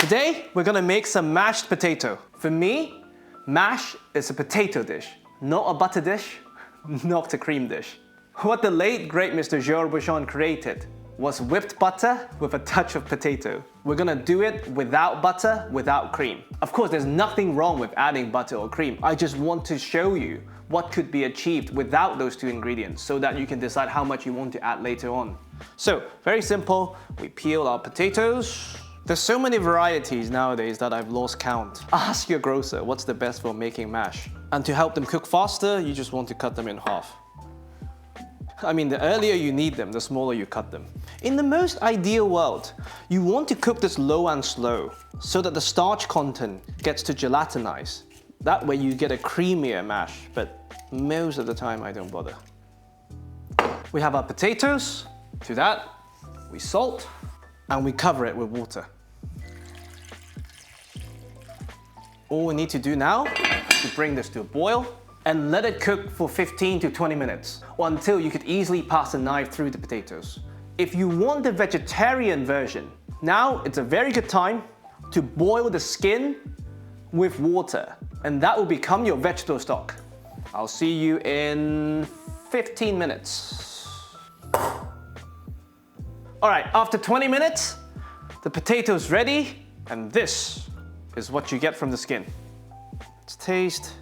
Today, we're gonna make some mashed potato. For me, mash is a potato dish, not a butter dish, not a cream dish. What the late great Mr. Georges Bouchon created was whipped butter with a touch of potato. We're gonna do it without butter, without cream. Of course, there's nothing wrong with adding butter or cream. I just want to show you what could be achieved without those two ingredients so that you can decide how much you want to add later on. So, very simple, we peel our potatoes. There's so many varieties nowadays that I've lost count. Ask your grocer what's the best for making mash. And to help them cook faster, you just want to cut them in half. I mean, the earlier you need them, the smaller you cut them. In the most ideal world, you want to cook this low and slow so that the starch content gets to gelatinize. That way you get a creamier mash, but most of the time I don't bother. We have our potatoes. To that, we salt and we cover it with water. All we need to do now is to bring this to a boil and let it cook for 15 to 20 minutes, or until you could easily pass a knife through the potatoes. If you want the vegetarian version, now it's a very good time to boil the skin with water, and that will become your vegetable stock. I'll see you in 15 minutes. All right, after 20 minutes, the potato's ready, and this is what you get from the skin. Let's taste.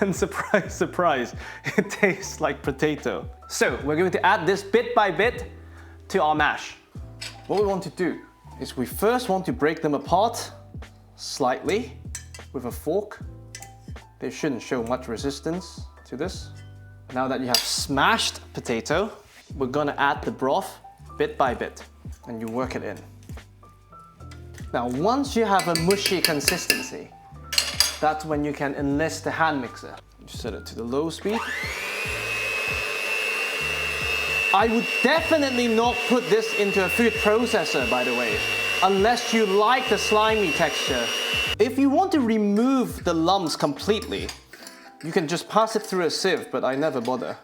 And surprise, surprise, it tastes like potato. So we're going to add this bit by bit to our mash. What we want to do is we first want to break them apart slightly with a fork. They shouldn't show much resistance to this. Now that you have smashed potato, we're gonna add the broth bit by bit, and you work it in. Now, once you have a mushy consistency, that's when you can enlist the hand mixer. You set it to the low speed. I would definitely not put this into a food processor, by the way, unless you like the slimy texture. If you want to remove the lumps completely, you can just pass it through a sieve, but I never bother.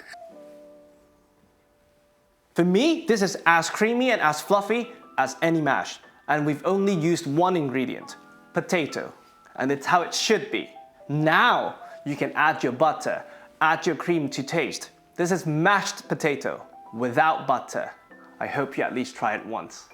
For me, this is as creamy and as fluffy as any mash, and we've only used one ingredient, potato. And it's how it should be. Now you can add your butter, add your cream to taste. This is mashed potato without butter. I hope you at least try it once.